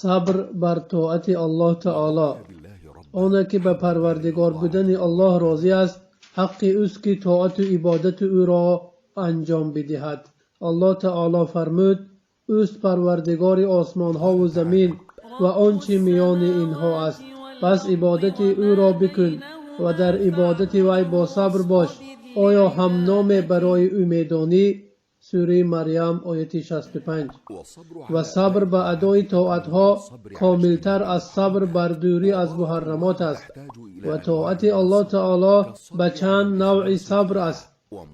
صبر بر طاعت الله تعالی. آنه که به پروردگار بودن الله راضی است، حق اوست که طاعت و عبادت او را انجام بدهد. الله تعالی فرمود: اوست پروردگار آسمان ها و زمین و آنچه میان اینها است، پس عبادت او را بکن و در عبادت وی با صبر باش. آیا هم نام برای او میدانی؟ سوره مریم آیه 65. و صبر به ادای طاعت ها کاملتر از صبر بر دوری از محرمات است. و طاعت الله تعالی به چند نوع صبر است،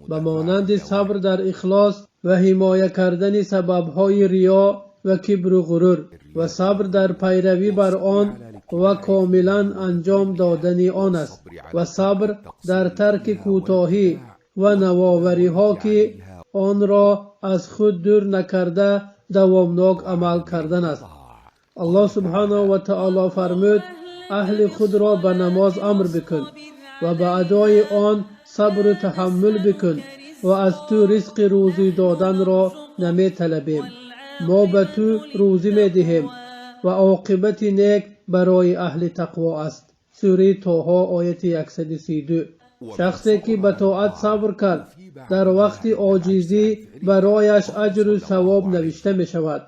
به مانند صبر در اخلاص و حمایه کردن سببهای ریا و کبر و غرور، و صبر در پیروی بر آن و کاملا انجام دادن آن است، و صبر در ترک کوتاهی و نوآوری ها که آن را از خود دور نکرده دوامناک عمل کردن است. الله سبحانه و تعالی فرمود: اهل خود را به نماز امر بکن و به ادای آن صبر و تحمل بکن و از تو رزق روزی دادن را نمی طلبیم. ما به تو روزی می دهیم و عاقبت نیک برای اهل تقوا است. سوره طه آیه 132. شخصی که به طاعت صبر کرد، در وقت عاجزی برایش اجر و ثواب نوشته می شود.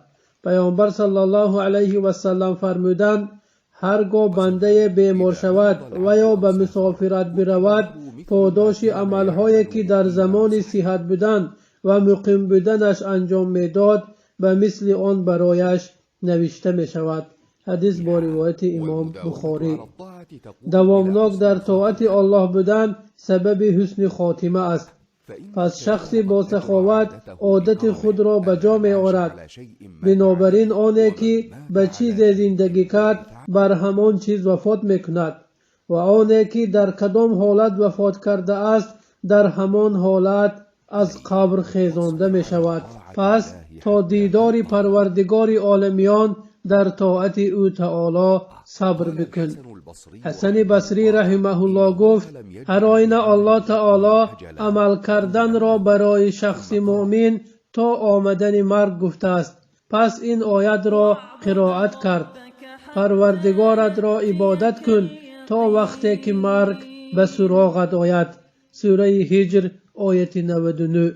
پیامبر صلی الله علیه و سلم فرمودند: هرگاه بنده بیمار شود و یا به مسافرت برود، پاداش عملهایی که در زمان صحت بودن و مقیم بودنش انجام میداد به مثل آن برایش نوشته می شود. حدیث با روایت امام بخاری. دوامناک در طاعت الله بودن سبب حسن خاتمه است. پس شخصی با سخاوت عادت خود را به جا می آورد. بنابراین آنی که به چیز زندگی کرد بر همان چیز وفات می کند و آنی که در کدام حالت وفات کرده است در همان حالت از قبر خیزانده می شود. پس تا دیدار پروردگار عالمیان در طاعت او تعالی صبر بکن. حسن بصری رحمه الله گفت: هر آینه الله تعالی عمل کردن را برای شخص مؤمن تا آمدن مرگ گفته است. پس این آیت را قرائت کرد: پروردگارت را عبادت کن تا وقتی که مرگ به سراغت آید. سوره هجر آیه 99.